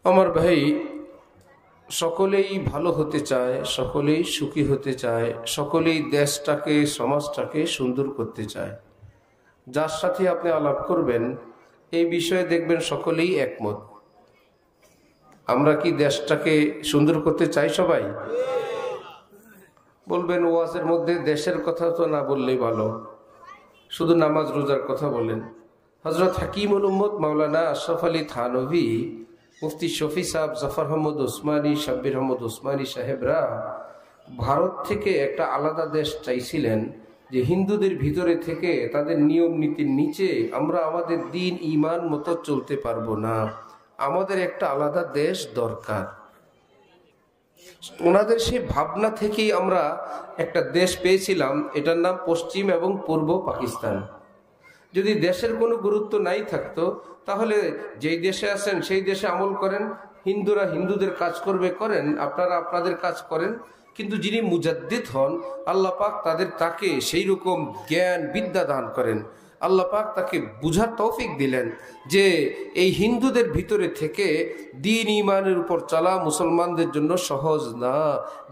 আমার ভাই, সকলেই ভালো হতে চায়, সকলেই সুখী হতে চায়, সকলেই দেশটাকে সমাজটাকে সুন্দর করতে চায়। যার সাথে আপনি আলাপ করবেন এই বিষয়ে দেখবেন সকলেই একমত। আমরা কি দেশটাকে সুন্দর করতে চাই? সবাই বলবেন ওয়াজের মধ্যে দেশের কথা তো না বললেই ভালো, শুধু নামাজ রোজার কথা বলেন। হযরত হাকিমুল উম্মত মাওলানা আশরাফ আলী থানভী, মুফতি শফি সাহেব, জাফর আহমদ ওসমানী, শাব্বির আহমদ ওসমানী সাহেবরা ভারত থেকে একটা আলাদা দেশ চাইছিলেন, যে হিন্দুদের ভিতরে থেকে তাদের নিয়ম নীতির নিচে আমরা আমাদের দিন ইমান মতো চলতে পারবো না, আমাদের একটা আলাদা দেশ দরকার। ওনাদের সেই ভাবনা থেকেই আমরা একটা দেশ পেয়েছিলাম, এটার নাম পশ্চিম এবং পূর্ব পাকিস্তান। যদি দেশের কোনো গুরুত্ব নাই থাকতো তাহলে যেই দেশে আছেন সেই দেশে আমল করেন, হিন্দুরা হিন্দুদের কাজ করবে করেন, আপনারা আপনাদের কাজ করেন। কিন্তু যিনি মুজাদ্দিদ হন আল্লাহ পাক তাকে সেই রকম জ্ঞান বিদ্যা দান করেন। আল্লাহ পাক তাকে বুঝার তৌফিক দিলেন যে এই হিন্দুদের ভিতরে থেকে দ্বীন ইমানের উপর চলা মুসলমানদের জন্য সহজ না,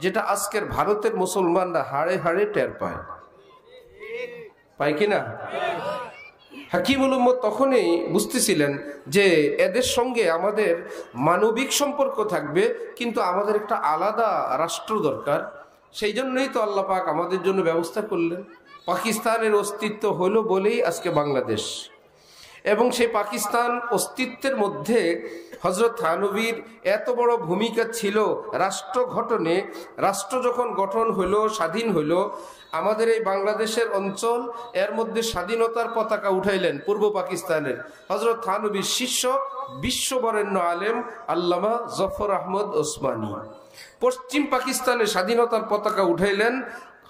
যেটা আজকের ভারতের মুসলমানরা হাড়ে হাড়ে টের পায় কিনা। হাকিমুল উম্মত তখনই বুঝতেছিলেন যে এদের সঙ্গে আমাদের মানবিক সম্পর্ক থাকবে, কিন্তু আমাদের একটা আলাদা রাষ্ট্র দরকার। সেই জন্যই তো আল্লাহ পাক আমাদের জন্য ব্যবস্থা করলেন। পাকিস্তানের অস্তিত্ব হলো বলেই আজকে বাংলাদেশ, এবং সেই পাকিস্তান অস্তিত্বের মধ্যে হযরত থানভীর এত বড় ভূমিকা ছিল রাষ্ট্র গঠনে। রাষ্ট্র যখন গঠন হলো, স্বাধীন হলো, আমাদের এই বাংলাদেশের অঞ্চল, এর মধ্যে স্বাধীনতার পতাকা উঠাইলেন পূর্ব পাকিস্তানের হযরত থানভীর শিষ্য বিশ্ববরেণ্য আলেম আল্লামা জাফর আহমদ ওসমানী। পশ্চিম পাকিস্তানের স্বাধীনতার পতাকা উঠাইলেন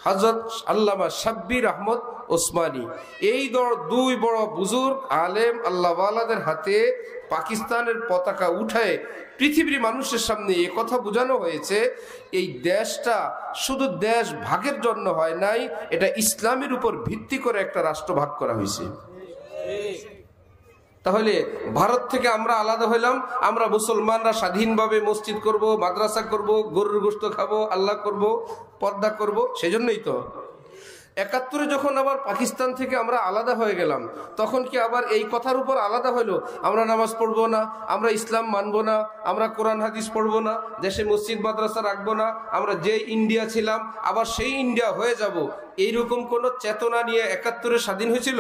হযরত আল্লামা শাব্বির আহমদ ওসমানী। এই দুই বড় বুজুর্গ আলেম আল্লাহওয়ালাদের হাতে পাকিস্তানের পতাকা উঠায় পৃথিবীর মানুষের সামনে এ কথা বোঝানো হয়েছে, এই দেশটা শুধু দেশ ভাগের জন্য হয় নাই, এটা ইসলামের উপর ভিত্তি করে একটা রাষ্ট্র ভাগ করা হয়েছে। তাহলে ভারত থেকে আমরা আলাদা হইলাম, আমরা মুসলমানরা স্বাধীনভাবে মসজিদ করব, মাদ্রাসা করব, গরুর গোশত খাবো, আল্লাহ করব, পর্দা করব। সেজন্যই তো ৭১ যখন আবার পাকিস্তান থেকে আমরা আলাদা হয়ে গেলাম, তখন কি আবার এই কথার উপর আলাদা হইলো আমরা নামাজ পড়বো না, আমরা ইসলাম মানবো না, আমরা কোরআন হাদিস পড়বো না, দেশে মসজিদ মাদ্রাসা রাখবো না, আমরা যে ইন্ডিয়া ছিলাম আবার সেই ইন্ডিয়া হয়ে যাব, এইরকম কোন চেতনা নিয়ে ৭১ স্বাধীন হয়েছিল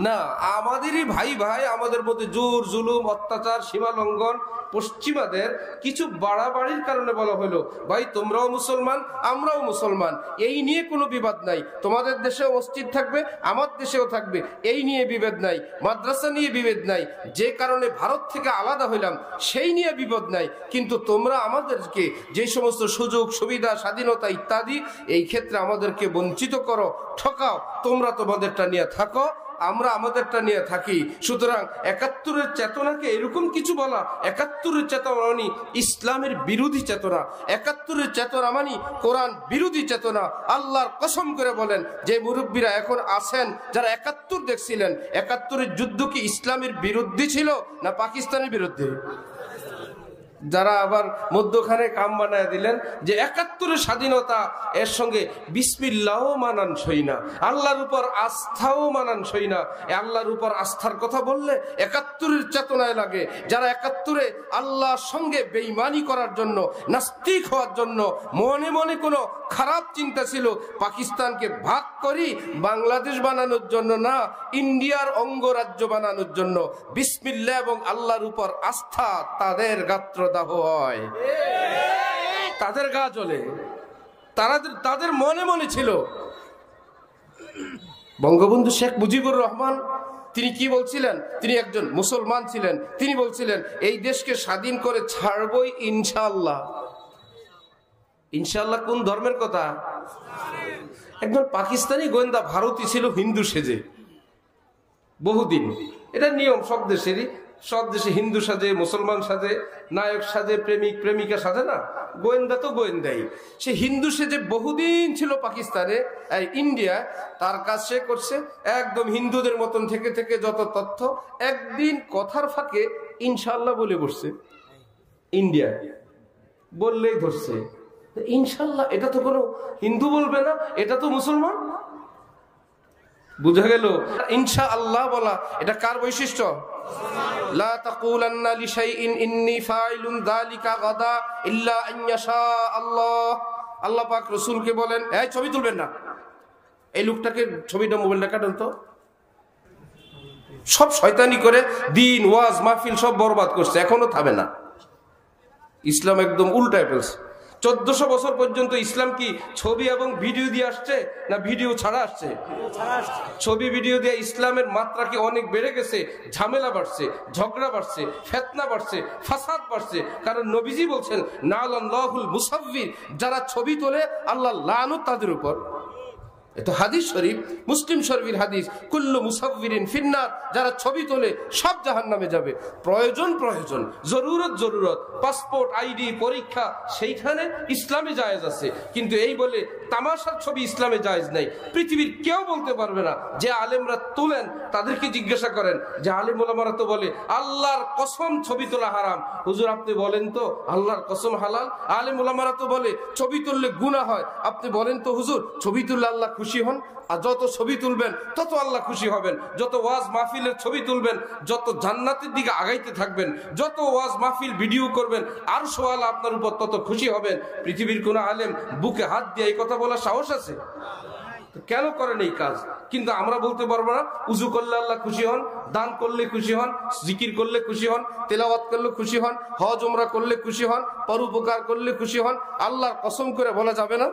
না। আমাদেরই ভাই ভাই আমাদের মধ্যে জোর জুলুম অত্যাচার সীমা লঙ্ঘন, পশ্চিমাদের কিছু বাড়াবাড়ির কারণে বলা হলো ভাই তোমরাও মুসলমান আমরাও মুসলমান, এই নিয়ে কোনো বিবাদ নাই, তোমাদের দেশেও মসজিদ থাকবে আমার দেশেও থাকবে, এই নিয়ে বিভেদ নাই, মাদ্রাসা নিয়ে বিভেদ নাই, যে কারণে ভারত থেকে আলাদা হইলাম সেই নিয়ে বিভেদ নাই, কিন্তু তোমরা আমাদেরকে যে সমস্ত সুযোগ সুবিধা স্বাধীনতা ইত্যাদি এই ক্ষেত্রে আমাদেরকে বঞ্চিত করো, ঠকাও, তোমরা তোমাদেরটা নিয়ে থাকো, আমরা আমাদেরটা নিয়ে থাকি। সুতরাং ৭১ চেতনাকে এরকম কিছু বলা, ৭১ চেতনা মানে ইসলামের বিরোধী চেতনা, ৭১ চেতনা মানে কোরআন বিরোধী চেতনা। আল্লাহর কসম করে বলেন যে মুরব্বীরা এখন আছেন যারা ৭১ দেখছিলেন, ৭১ যুদ্ধ কি ইসলামের বিরুদ্ধে ছিল না পাকিস্তানের বিরুদ্ধে? যারা আবার মধ্যখানে কাম বানায় দিলেন যে ৭১ স্বাধীনতা এর সঙ্গে বিসমিল্লাহও মানানসই না, আল্লাহর উপর আস্থাও মানানসই না। আল্লাহর উপর আস্থার কথা বললে ৭১ চেতনায় লাগে। যারা ৭১ আল্লাহর সঙ্গে বেঈমানি করার জন্য, নাস্তিক হওয়ার জন্য মনে মনে কোনো খারাপ চিন্তা ছিল, পাকিস্তানকে ভাগ করি বাংলাদেশ বানানোর জন্য না, ইন্ডিয়ার অঙ্গরাজ্য বানানোর জন্য, বিসমিল্লাহ এবং আল্লাহর উপর আস্থা তাদের গাত্র হয়, তাদের গা জ্বলে, তাদের মনে মনে ছিল। বঙ্গবন্ধু শেখ মুজিবুর রহমান তিনি কি বলছিলেন? তিনি একজন মুসলমান ছিলেন, তিনি বলছিলেন এই দেশকে স্বাধীন করে ছাড়বই ইনশাআল্লাহ। ইনশাআল্লাহ কোন ধর্মের কথা? একজন পাকিস্তানি গোয়েন্দা ভারতী ছিল হিন্দু সেজে বহুদিন, এটা নিয়ম সব দেশেরই, সব দেশে হিন্দু সাজে, মুসলমান সাজে, নায়ক সাজে, প্রেমিক প্রেমিকা সাজে না, গোয়েন্দা তো গোয়েন্দাই। সে হিন্দু সেজে বহুদিন ছিল পাকিস্তানে, ইন্ডিয়া, তার কাজ সে করছে একদম হিন্দুদের মতন থেকে থেকে যত তথ্য, একদিন কথার ফাঁকে ইনশাআল্লাহ বলে বসছে। ইন্ডিয়া বললেই ধরছে। ইনশাল্লাহ এটা তো কোনো হিন্দু বলবে না, এটা তো মুসলমান। বুঝা গেল? ইনশাআল্লাহ বলা এটা কার বৈশিষ্ট্য? লা তাকুলান্না লিশাইইন ইন্নী ফাইলুন যালিকা গাদা ইল্লা আন ইয়াশা আল্লাহ। আল্লাহ পাক রাসূলকে বলেন, এই ছবি তুলবেন না, এই লোকটাকে ছবিটা মোবাইলটা কাটেন তো। সব শয়তানি করে দিন ওয়াজ মাহফিল সব বরবাদ করছে, এখনো থামে না। ইসলাম একদম উল্টায় ফেলছে। 1400 বছর পর্যন্ত ইসলাম কি ছবি এবং ভিডিও দিয়ে আসছে না ভিডিও ছাড়া আসছে? ছবি ভিডিও দিয়ে ইসলামের মাত্রা কি অনেক বেড়ে গেছে, ঝামেলা বাড়ছে, ঝগড়া বাড়ছে, ফিতনা বাড়ছে, ফাসাদ বাড়ছে। কারণ নবীজি বলছেন নাআলাল্লাহুল মুসাফফির, যারা ছবি তোলে আল্লাহ লানত তাদের উপর। এটা হাদিস শরীফ, মুসলিম শরীফের হাদিস, কুল্লু মুসাফফিরিন ফিন্নার, যারা ছবি তোলে সব জাহান্নামে যাবে। প্রয়োজন জরুরত, পাসপোর্ট আইডি পরীক্ষা সেইখানে ইসলামে জায়েজ আছে, কিন্তু এই বলে তামাশার ছবি ইসলামে জায়েজ নাই। পৃথিবীর কেউ বলতে পারবে না। যে আলেমরা তোলেন তাদেরকে জিজ্ঞাসা করেন, যে আলেম ওলামারা তো বলে আল্লাহর কসম ছবি তোলা হারাম, হুজুর আপনি বলেন তো আল্লাহর কসম হালাল। আলেম ওলামারা তো বলে ছবি তুললে গুনাহ হয়, আপনি বলেন তো হুজুর ছবি তুললে আল্লাহ খুশি হন? আর যত ছবি তুলবেন তত আল্লাহ খুশি হবেন। যত ওয়াজ মাহফিলের ছবি তুলবেন, যত জান্নাতের দিকে আগাইতে থাকবেন, যত ওয়াজ মাহফিল ভিডিও করবেন, আরশ আল্লাহ আপনার উপর তত খুশি হবেন। পৃথিবীর কোন আলেম বুকে হাত দিয়ে এই কথা বলার সাহস আছে? কেন করেন এই কাজ? কিন্তু আমরা বলতে পারবো না উজু করলে আল্লাহ খুশি হন, দান করলে খুশি হন, জিকির করলে খুশি হন, তেলাওয়াত করলে খুশি হন, হজ উমরা করলে খুশি হন, পরোপকার করলে খুশি হন। আল্লাহর কসম করে বলা যাবে না,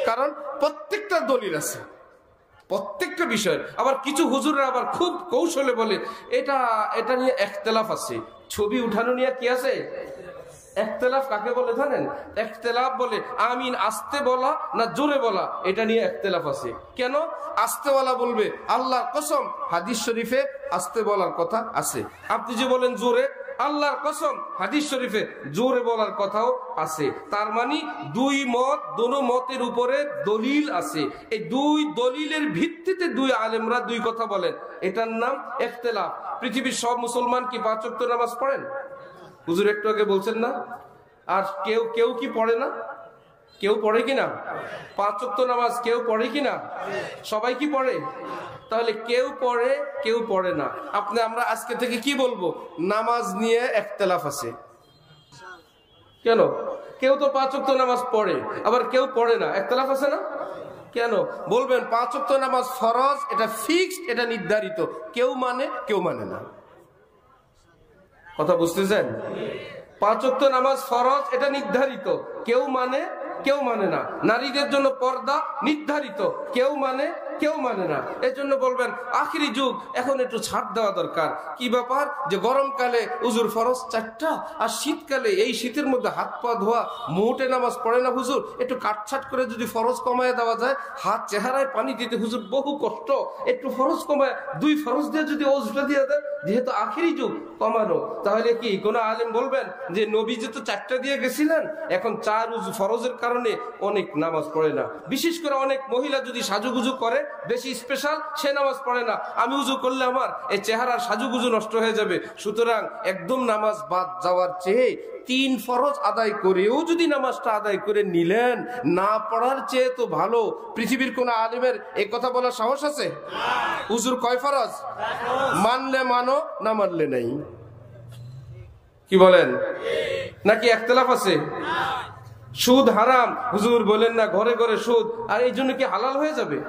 কারণ প্রত্যেকটা দলিল আছে, প্রত্যেকটা বিষয়। আবার কিছু হুজুররা আবার খুব কৌশলে বলে এটা নিয়ে ইখতিলাফ আছে। ছবি উঠানো নিয়ে কি আছে? ইখতিলাফ কাকে বলে জানেন? ইখতিলাফ বলে আমিন আস্তে বলা না জোরে বলা, এটা নিয়ে ইখতিলাফ আছে। কেন আস্তে বলা বলবে? আল্লাহর কসম হাদিস শরীফে আস্তে বলার কথা আছে। আপনি যে বলেন জোরে, আল্লাহর কসম হাদিস শরীফে জোরে বলার কথাও আছে। তার মানে দুই মত, দোনো মতের উপরে দলিল আছে। এই দুই দলিলের ভিত্তিতে দুই আলেমরা দুই কথা বলেন, এটার নাম ইখতিলাফ। পৃথিবীর সব মুসলমান কি 5 ওয়াক্ত নামাজ পড়েন? হুজুর একটু আগে বলছেন না? আর কেউ কি পড়ে না? কেউ পড়ে কিনা? 5 ওয়াক্ত নামাজ কেউ পড়ে কিনা? সবাই কি পড়ে? তাহলে কেউ পড়ে কেউ পড়ে না। আমরা আজকে থেকে কি বলবো? নামাজ নিয়ে ইখতিলাফ আছে। কেন? কেউ তো 5 ওয়াক্ত নামাজ পড়ে, আবার কেউ পড়ে না, ইখতিলাফ আছে না? কেন বলবেন 5 ওয়াক্ত নামাজ ফরজ, এটা ফিক্সড, এটা নির্ধারিত, কেউ মানে কেউ মানে না। কথা বুঝতেছেন? 5 ওয়াক্ত নামাজ ফরজ, এটা নির্ধারিত, কেউ মানে কেউ মানে না। নারীদের জন্য পর্দা নির্ধারিত, কেউ মানে কেউ মানে না। এর জন্য বলবেন আখিরি যুগ, এখন একটু ছাড় দেওয়া দরকার। কি ব্যাপার? যে গরমকালে হুজুর ফরজ 4টা, আর শীতকালে এই শীতের মধ্যে হাত পা ধোয়া, মোটে নামাজ পড়ে না হুজুর, একটু কাটছাট করে যদি ফরজ কমায় দেওয়া যায়, হাত চেহারায় পানি দিতে হুজুর বহু কষ্ট, একটু ফরজ কমায় 2 ফরজ দিয়ে যদি ওজটা দিয়ে দেয়, যেহেতু আখিরি যুগ কমানো, তাহলে কি কোন আলেম বলবেন যে নবীজি তো 4টা দিয়ে গেছিলেন, এখন 4 ফরজের কারণে অনেক নামাজ পড়ে না। বিশেষ করে অনেক মহিলা যদি সাজুগুজু করে বেশি স্পেশাল, সে নামাজ পড়ে না। আমি উজু করলে আমার এই চেহারার সাজুগুজু নষ্ট হয়ে যাবে। সুতরাং একদম নামাজ বাদ যাওয়ার চেয়ে 3 ফরজ আদায় করেও যদি নামাজটা আদায় করে নিলেন, না পড়ার চেয়ে তো ভালো। পৃথিবীর কোন আলেমের এই কথা বলার সাহস আছে? হুজুর কয় ফরজ? মানলে মানো, না মানলে নাই। কি বলেন? নাকি ইখতিলাফ আছে? সুদ হারাম, হুজুর বলেন না ঘরে ঘরে সুদ, আর এই জন্য কি হালাল হয়ে যাবে?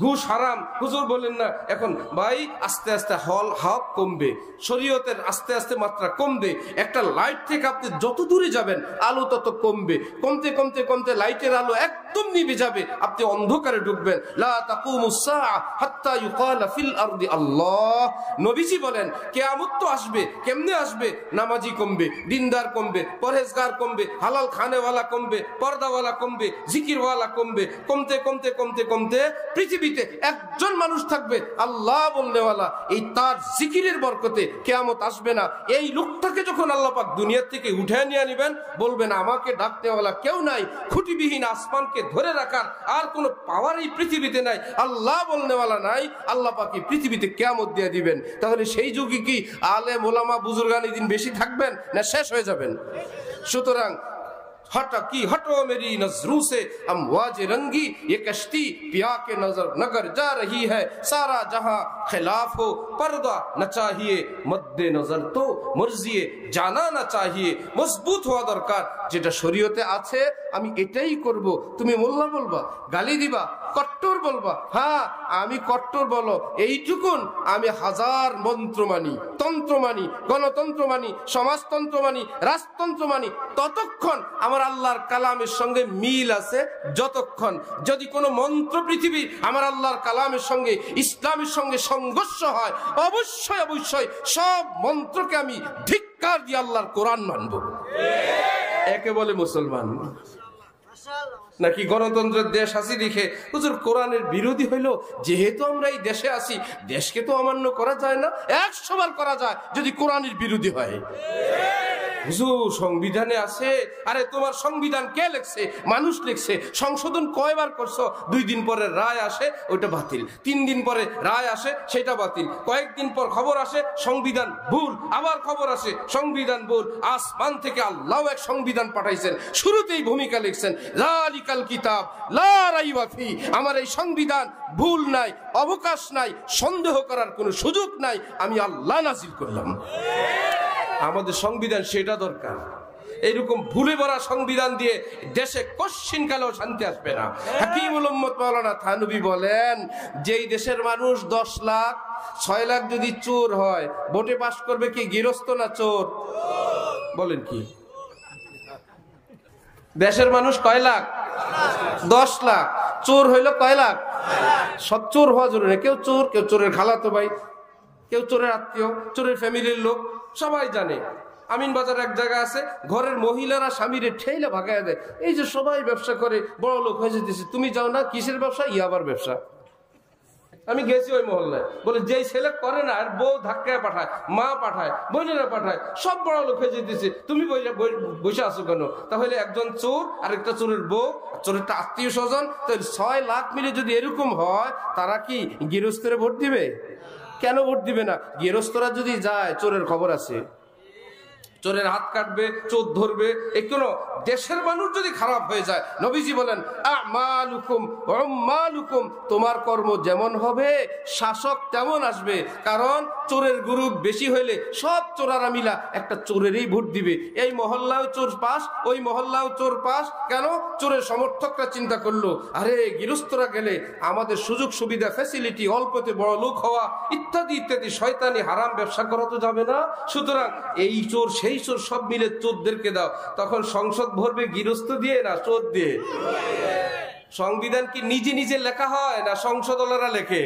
ঘুষ হারাম, হুজুর বলেন না এখন ভাই আস্তে আস্তে হক কমবে, শরীয়তের আস্তে আস্তে মাত্রা কমবে। একটা লাইট থেকে আপনি যত দূরে যাবেন আলো তত কমবে, কমতে কমতে কমতে লাইটের আলো একদম নিভে যাবে, আপনি অন্ধকারে ঢুকবেন। লা তাকুমুস সাআ হাত্তা ইউকালা ফিল আরদি আল্লাহ। নবীজি বলেন কিয়ামত তো আসবে। কেমনে আসবে? নামাজি কমবে, দিনদার কমবে, পরহেজগার কমবে, হালাল খানেওয়ালা কমবে, পর্দাওয়ালা কমবে, জিকিরওয়ালা কমবে, কমতে কমতে কমতে কমতে পৃথিবী পৃথিবীতে একজন মানুষ থাকবে আল্লাহ বলনেওয়ালা, এই তার জিকিরের বরকতে কিয়ামত আসবে না। এই লোকটাকে যখন আল্লাহ পাক দুনিয়া থেকে উঠে নিয়ে নেবেন, বলবেন আমাকে ডাকনেওয়ালা কেউ নাই, খুঁটিবিহীন আসমানকে ধরে রাখার আর কোনো পাওয়ার এই পৃথিবীতে নাই, আল্লাহ বলনেওয়ালা নাই, আল্লাহ পাক এই পৃথিবীতে কিয়ামত দিয়ে দিবেন। তাহলে সেই যুগে কি আলেম ওলামা বুজুর্গান দিন বেশি থাকবেন না শেষ হয়ে যাবেন? সুতরাং हटो मेरी नजरों से अमवाज रंगी, ये कश्ती पिया के नजर नगर जा रही है, सारा जहां खिलाफ हो पर्दा न चाहिए, मद्दे नजर तो मर्जिए जाना ना चाहिए। मजबूत হওয়া দরকার, যেটা শরীয়তে আছে আমি এটাই করব। তুমি মোল্লা বলবা, গালি দিবা, কট্টর বলবা, হ্যাঁ আমি কট্টর বলো, এইটুকুন আমি হাজার মন্ত্র মানি, তন্ত্র মানি, গণতন্ত্র মানি, সমাজতন্ত্র মানি, রাজতন্ত্র মানি, ততক্ষণ আমার আল্লাহর কালামের সঙ্গে মিল আছে। যতক্ষণ যদি কোনো মন্ত্র পৃথিবী আমার আল্লাহর কালামের সঙ্গে ইসলামের সঙ্গে সংঘর্ষ হয়, অবশ্যই অবশ্যই সব মন্ত্রকে আমি ধিক্কার দিয়ে আল্লাহর কোরআন মানব। একে বলে মুসলমান। নাকি গণতন্ত্রের দেশ আছি লিখে হুজুর কোরআনের বিরোধী হইল, যেহেতু আমরা এই দেশে আছি, দেশকে তো অমান্য করা যায় না, 100 বার করা যায় যদি কোরআনের বিরোধী হয়। হুজুর সংবিধানে আছে, আরে তোমার সংবিধান কে লিখছে? মানুষ লিখছে। সংশোধন কয়বার করছো? 2 দিন পরে রায় আসে ওটা বাতিল, 3 দিন পরে রায় আসে সেটা বাতিল, কয়েকদিন পর খবর আসে সংবিধান ভুল, আবার খবর আসে সংবিধান ভুল। আসমান থেকে আল্লাহ এক সংবিধান পাঠাইছেন, শুরুতেই ভূমিকা লিখছেন যালিকাল কিতাব লা রাইবা ফি, আমার এই সংবিধান ভুল নাই, অবকাশ নাই, সন্দেহ করার কোনো সুযোগ নাই, আমি আল্লাহ নাজিল করলাম। আমাদের সংবিধান সেটা দরকার। এইরকম ভুলে ভরা সংবিধান দিয়ে দেশে কশ্চিনকালেও শান্তি আসবে না। হাকিমুল উম্মত মাওলানা থানভী বলেন, যেই দেশের মানুষ 10 লাখ 6 লাখ যদি চোর হয়, ভোটে পাশ করবে কি গৃহস্থ না চোর? বলেন কি? দেশের মানুষ কয় লাখ? 10 লাখ। চোর হইল কয় লাখ? সব চোর হওয়া জরুরি। কেউ চোর, কেউ চোরের খালাতো ভাই, কেউ চোরের আত্মীয়, চোরের ফ্যামিলির লোক, সবাই জানে। আমিন বাজার এক জায়গা আছে, ঘরের মহিলারা স্বামীরে ঠেইলে ভাগায় দেয়। এই যে সবাই ব্যবসা করে বড় লোক হয়ে যেতেছে, তুমি যাও না? কিসের ব্যবসা? ইয়াবার ব্যবসা। আমি গেছি ওই মহল্লায়, বলে যেই ছেলে করে না আর বউ ধাক্কায় পাঠায়, মা পাঠায়, বোনেরা পাঠায়, সব বড় লোক হয়ে যেতেছে, তুমি বসে আছো কেন? তাহলে একজন চোর আর একটা চোরের বউ, চোরেরটা আত্মীয় স্বজন, তাহলে 6 লাখ মিলে যদি এরকম হয়, তারা কি গৃহস্থরে ভোট দিবে? কেন ভোট দিবে না? গৃহস্থরা যদি যায়, চোরের খবর আছে, চোরের হাত কাটবে, চোর ধরবে। এই কোন দেশের মানুষ যদি খারাপ হয়ে যায়, নবীজি বলেন আমালুকুম উম্মালুকুম, তোমার কর্ম যেমন হবে শাসক তেমন আসবে। কারণ চোরের গ্রুপ বেশি হইলে সব চোরারা মিলা একটা চোরেরই ভোট দিবে। এই মহল্লাও চোর পাস, ওই মহল্লাও চোর পাস। কেন? চোরের সমর্থকরা চিন্তা করলো, আরে গৃহস্থরা গেলে আমাদের সুযোগ সুবিধা, ফ্যাসিলিটি, অল্পতে বড় লোক হওয়া ইত্যাদি ইত্যাদি শয়তানি হারাম ব্যবসা করা তো যাবে না। সুতরাং এই চোর সেই চোর সব মিলে চোরদেরকে দাও। তখন সংসদ ভরবে গৃহস্থ দিয়ে না চোর দিয়ে? সংবিধান কি নিজে নিজে লেখা হয় না সংসদওয়ালারা লেখে?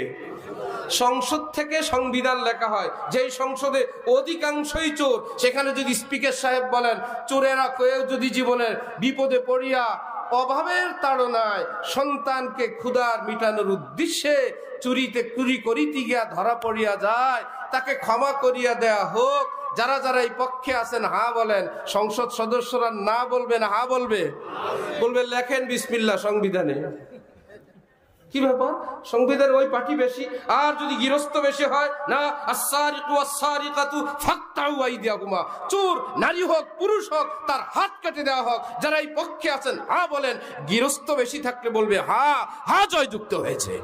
সংসদ থেকে সংবিধান লেখা হয়। যেই সংসদে অধিকাংশই চোর, সেখানে যদি স্পিকার সাহেব বলেন চোরেরা কেউ যদি জীবনের বিপদে পড়িয়া অভাবের তাড়নায় সন্তানকে ক্ষুধার মিটানোর উদ্দেশ্যে চুরি করিতে গিয়া ধরা পড়িয়া যায়, তাকে ক্ষমা করিয়া দেয়া হোক। যারা যারা এই পক্ষে আছেন হা বলেন, সংসদ সদস্যরা না বলবে না হা বলবে? বলবে লেখেন বিসমিল্লাহ সংবিধানে। কি ব্যাপার? সংবিধানের ওই পার্টি বেশি, আর যদি গৃহস্থ বেশি হয় না, আস-সারিকু ওয়াস-সারিকাতু ফাকতাউ আইদিয়াহুমা, চোর নারী হোক পুরুষ হোক তার হাত কেটে দেওয়া হোক। যারা এই পক্ষে আছেন হা বলেন, গৃহস্থ বেশি থাকলে বলবে হা হা জয়যুক্ত হয়েছে।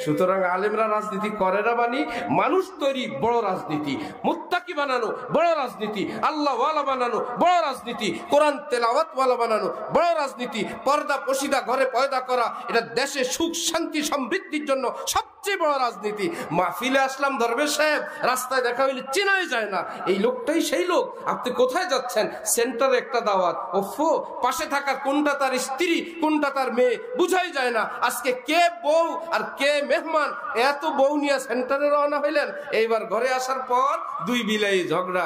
সুতরাং আলেমরা রাজনীতি করে না, বানি মানুষ তৈরি বড় রাজনীতি, মুত্তাকি বানানো বড় রাজনীতি, আল্লাহ ওয়ালা বানানো বড় রাজনীতি, কোরআন তেলাওয়াত ওয়ালা বানানো বড় রাজনীতি, পর্দা পশিদা ঘরে পয়দা করা, এটা দেশে সুখ শান্তি সমৃদ্ধির জন্য সবচেয়ে বড় রাজনীতি। মাহফিলে আসলাম দরবেশ সাহেব, রাস্তায় দেখা হইলে চেনাই যায় না, এই লোকটাই সেই লোক। আপনি কোথায় যাচ্ছেন? সেন্টারে একটা দাওয়াত। ওফো, পাশে থাকা কোনটা তার স্ত্রী কোনটা তার মেয়ে বুঝাই যায় না। আজকে কে বউ আর কে মেহমান, এত বউ নিয়ে সেন্টারে রওনা হইলেন। এইবার ঘরে আসার পর 2 বিলাই ঝগড়া।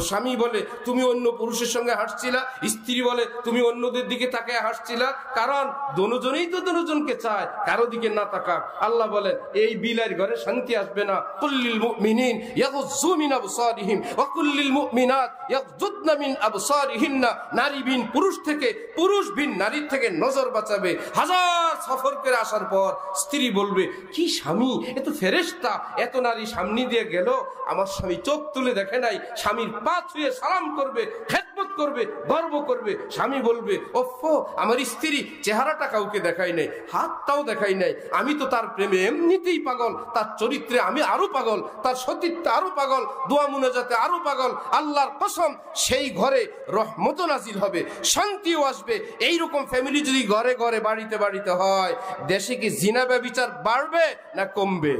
স্বামী বলে তুমি অন্য পুরুষের সঙ্গে হাসছিলা, স্ত্রী বলে তুমি অন্যদের দিকে তাকায় হাসছিলা, কারণ দুজনেই তো দুজনকে চায়, কারো দিকে না তাকাক। আল্লাহ বলেন এই বিলাইয়ের ঘরে শান্তি আসবে না। কুল্লিল মুমিনিন ইয়াগুযু মিন আবসারিহিম ওয়া কুল্লিল মুমিনাত ইয়াগুযুদনা মিন আবসারিহিন্না। নারী বিন পুরুষ থেকে, পুরুষ বিন নারীর থেকে নজর বাঁচাবে। হাজার সফর করে আসার পর স্ত্রী বলবে কি স্বামী, এ তো ফেরেশতা, এত নারী সামনে দিয়ে গেল, আমার স্বামী চোখ তুলে দেখে নাই। স্বামীর পা ছুঁয়ে সালাম করবে, খেদমত করবে, গর্ব করবে। স্বামী বলবে ওফো, আমার স্ত্রী চেহারাটা কাউকে দেখাই নাই, হাতটাও দেখাই নাই, আমি তো তার প্রেমে এমনিতেই পাগল, তার চরিত্রে আমি আরো পাগল, তার সতীত্বে আরো পাগল, দোয়া মুনাজাতে আরো পাগল। আল্লাহর কসম, সেই ঘরে রহমত নাজিল হবে, শান্তিও আসবে। এইরকম ফ্যামিলি যদি ঘরে ঘরে বাড়িতে বাড়িতে হয়, দেশে কি জিনা ব্যভিচার বাড়বে না কমবে?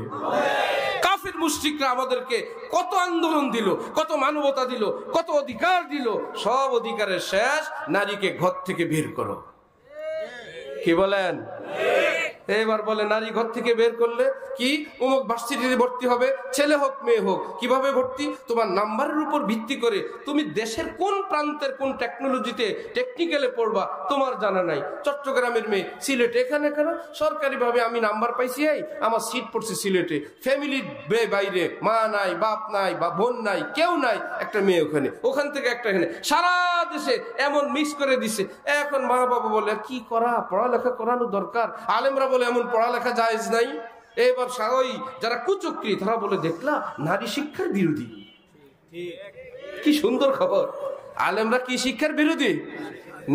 কাফির মুশরিকরা আমাদেরকে কত আন্দোলন দিল, কত মানবতা দিল, কত অধিকার দিল, সব অধিকারের শেষ নারীকে ঘর থেকে বের করো। কি বলেন? এবার বলে নারী ঘর থেকে বের করলে কি অমুক ভার্সিটিতে ভর্তি হবে, ছেলে হোক মেয়ে হোক। কিভাবে ভর্তি? তোমার নাম্বারের উপর ভিত্তি করে। তুমি দেশের কোন প্রান্তের কোন টেকনোলজিতে টেকনিক্যালে পড়বা তোমার জানা নাই। চট্টগ্রামের মেয়ে সিলেটে, এখানে কেন সরকারি ভাবে আমি নাম্বার পাইছি, আমার সিট পড়ছে সিলেটে, ফ্যামিলির বাইরে মা নাই, বাপ নাই, বা বোন নাই, কেউ নাই, একটা মেয়ে ওখানে, ওখান থেকে একটা এখানে, সারা দেশে এমন মিক্স করে দিছে। এখন মা বাবা বলে কি করা, পড়ালেখা করানো দরকার। আলেমরা বলে এমন পড়ালেখা জায়েজ নাই। এবার ওই যারা কুচক্রী তারা বলে দেখলা নারী শিক্ষার বিরোধী। কি সুন্দর খবর! আলেমরা কি শিক্ষার বিরোধী?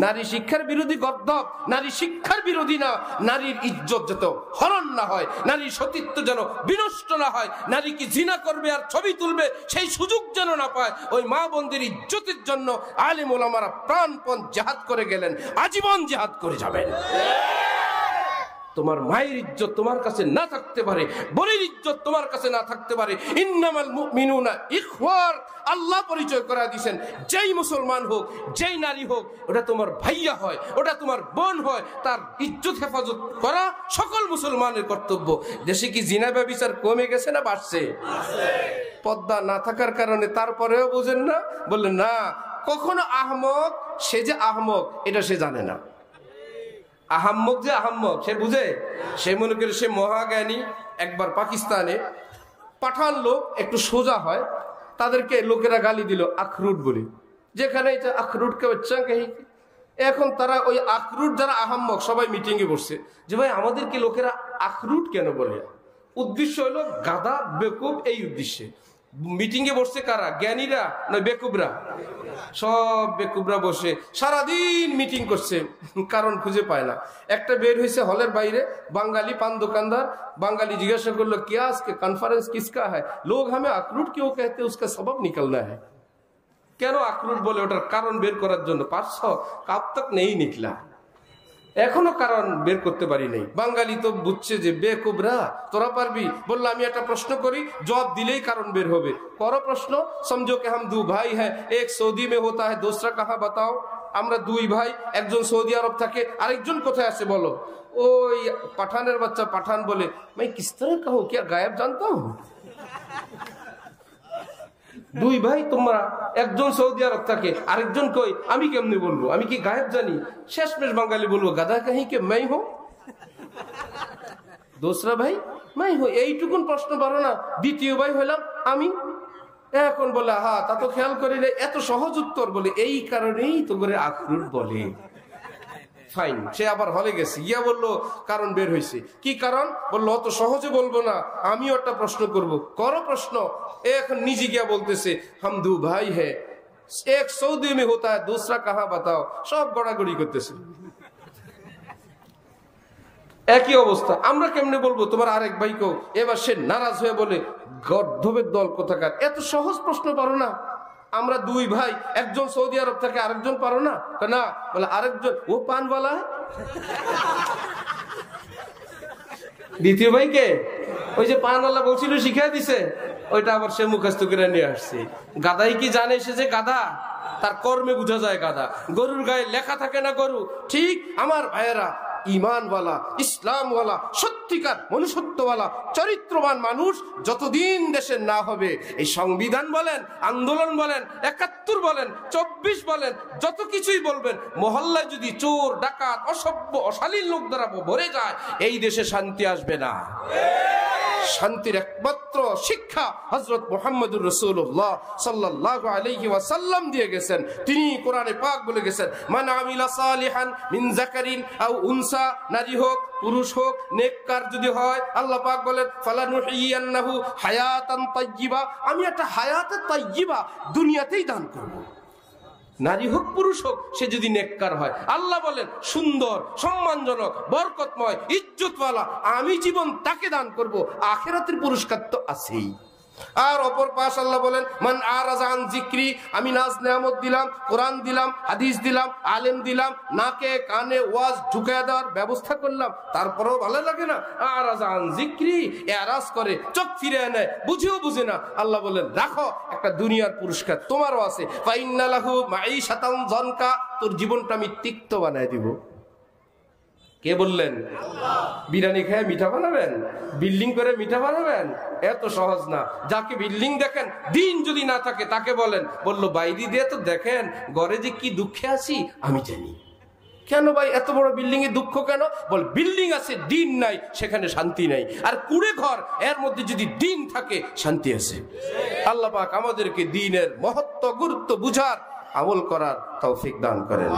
নারী শিক্ষার বিরোধী গর্দভ। নারী শিক্ষার বিরোধী না, নারীর ইজ্জত যত হরণ না হয়, নারীর সতীত্ব যেন বিনষ্ট না হয়, নারী কি জিনা করবে আর ছবি তুলবে সেই সুযোগ যেন না পায়, ওই মা বোনদের ইজ্জতের জন্য আলেম ওলামারা প্রাণপণ জিহাদ করে গেলেন, আজীবন জিহাদ করে যাবেন। তোমার মায়ের ইজ্জত তোমার কাছে না থাকতে পারে, বোনের ইজ্জত তোমার কাছে না থাকতে পারে। ইন্নামাল মুমিনুনা ইখওয়ার, আল্লাহ পরিচয় করা দিয়েছেন। যেই মুসলমান হোক, যেই নারী হোক, ওটা তোমার ভাইয়া হয়, ওটা তোমার বোন হয়, তার ইজ্জত হেফাজত করা সকল মুসলমানের কর্তব্য। দেশে কি জিনা ব্যভিচার কমে গেছে না বাড়ছে? পর্দা না থাকার কারণে তারপরেও বোঝেন না, বললেন না। কখনো আহমক, সে যে আহমক এটা সে জানে না। আহাম্মক যে আহাম্মক সে বুঝে, সে মনে করে সে মহাজ্ঞানী। একবার পাকিস্তানে পাঠান লোক একটু সোজা হয়, তাদেরকে লোকেরা গালি দিল আখরুট বলে, যেখানে আখরুটকে বাচ্চা কহি। এখন তারা ওই আখরুট যারা আহাম্মক সবাই মিটিং এ বসছে যে ভাই আমাদেরকে লোকেরা আখরুট কেন বলে। উদ্দেশ্য হলো গাধা বেকুব, এই উদ্দেশ্যে মিটিং এ বসছে কারা? জ্ঞানীরা নয় বেকুবরা? সব বেকুবরা বসে সারাদিন মিটিং করছে, কারণ খুঁজে পায় না। একটা বের হয়েছে হলের বাইরে, বাঙালি পান দোকানদার। বাঙালি জিজ্ঞাসা করলো क्या আজকে কনফারেন্স কিসকা है? लोग हमें अखरूट क्यों कहते हैं, उसका सबब निकलना है। কেন আখরুট বলে ওটার কারণ বের করার জন্য 500 কাপ তক নেই নিকলা, এখনো কারণ বের করতে পারি নাই। বাঙালি তো বুঝছে যে বেকুবরা, তোরা পারবি। বললো আমি একটা প্রশ্ন করি, জবাব দিলেই কারণ বের হবে। করো প্রশ্ন। সমঝো কে হাম দু ভাই হ্যাঁ, এক সৌদি মে হোতা হ্যাঁ, দোসরা কাহা বাতাও। আমরা দুই ভাই, একজন সৌদি আরব থাকে, আরেকজন কোথায় আছে বলো। ওই পাঠানের বাচ্চা পাঠান বলে मैं किस तरह का हूं, क्या गायब जानता हूं? দুই ভাই তোমরা, একজন সৌদি আরব থাকে, আরেকজন কই আমি কেমনে বলবো, আমি কি গায়েব জানি? শেষমেশ বাঙালি বলবো গাদা কাহি কে मैं हूं, দোসরা ভাই मैं हूं। এইটুকুন প্রশ্ন পারো না, দ্বিতীয় ভাই হইলাম আমি। এখন বলে হ্যাঁ তা তো খেয়াল করি না, এত সহজ উত্তর। বলে এই কারণেই তো করে আখরুট বলে। ফাইন, সে আবার হলে গেছে, গিয়া বললো কারণ বের হয়েছে। কি কারণ? বললো অত সহজে বলবো না, আমিও একটা প্রশ্ন করব। করো প্রশ্ন। এখন নিজে গিয়া বলতেছে হাম দু ভাই হ্যাঁ, এক সৌদি মে হোতা হ্যাঁ, दूसरा कहां बताओ। সব গড়াগড়ি করতেছে। একই অবস্থা। আমরা কেমনে বলবো তোমার আরেক ভাইকেও? এবার সে নারাজ হয়ে বলে গর্ধবের দল কোথাকার, এত সহজ প্রশ্ন পারো না? আমরা দুই ভাই, একজন সৌদি আরব থাকে, আরেকজন পারো না? না। বলে আরেকজন ও পানওয়ালা। দ্বিতীয় ভাইকে ওই যে পানওয়ালা বলছিল শিখাই দিছে, ওইটা আবার সে মুখস্থ করে নিয়ে আসছে। গাধাই কি জানে সে যে গাধা? তার কর্মে বোঝা যায় গাধা। গরুর গায়ে লেখা থাকে না গরু। ঠিক আমার ভাইয়েরা, ঈমানওয়ালা, ইসলামওয়ালা, সত্যিকার মনুষ্যত্বওয়ালা, চরিত্রবান মানুষ যতদিন দেশের না হবে, এই সংবিধান বলেন, আন্দোলন বলেন, ৭১ বলেন, ২৪ বলেন, যত কিছুই বলবেন, মহল্লায় যদি চোর, ডাকাত, অসভ্য, অশালীন লোক দ্বারা ভরে যায়, এই দেশে শান্তি আসবে না। শান্তির একমাত্র শিক্ষা হযরত মুহাম্মদুর রাসূলুল্লাহ সাল্লাল্লাহু আলাইহি ওয়াসাল্লাম দিয়ে গেছেন। তিনি কোরআনে পাক বলে গেছেন, মান আমিলা সালিহান মিন যাকারিন আও উনসা, নারী হোক পুরুষ হোক, নেককার যদি হয়, আল্লাহ পাক বলেন ফালানুহিয়ান্নাহু হায়াতান তাইয়্যিবা, আমি একটা হায়াতে তাইয়্যিবা দুনিয়াতেই দান করব। নারী হোক পুরুষ হোক, সে যদি নেককার হয়, আল্লাহ বলেন সুন্দর, সম্মানজনক, বরকতময়, ইজ্জতওয়ালা আমি জীবন তাকে দান করব। আখিরাতের পুরস্কার তো আছেই। আর অপর পাশ আল্লাহ বলেন মান আরাযা আন যিকরি, আমি নাজ নেয়ামত দিলাম, কোরআন দিলাম, হাদিস দিলাম, আলেম দিলাম, নাকে কানে ওয়াজ ঢুকায় দেওয়ার ব্যবস্থা করলাম, তারপরেও ভালো লাগে না, আরাযা আন যিকরি, এরাজ করে, চোখ ফিরে নেয়, বুঝেও বুঝে না। আল্লাহ বলেন রাখো, একটা দুনিয়ার পুরস্কার তোমারও আছে, ফা ইন্না লাহু মাঈশাতান যানকা, তোর জীবনটা আমি তিক্ত বানায় দিব। কে বললেন? বিরিয়ানি খেয়ে মিঠা বানাবেন, বিল্ডিং করে মিঠা বানাবেন? এত সহজ না। যাকে বিল্ডিং দেখেন, দিন যদি না থাকে তাকে বলেন, বললো বাইরে দিয়ে তো দেখেন ঘরে যে কি দুঃখে আছি আমি জানি। কেন ভাই এত বড় বিল্ডিং এ দুঃখ কেন? বল বিল্ডিং আছে, দিন নাই, সেখানে শান্তি নাই। আর কুড়ে ঘর, এর মধ্যে যদি দিন থাকে শান্তি আছে। আল্লাহ পাক আমাদেরকে দিনের মহত্ব, গুরুত্ব বুঝার, আমল করার তৌফিক দান করেন।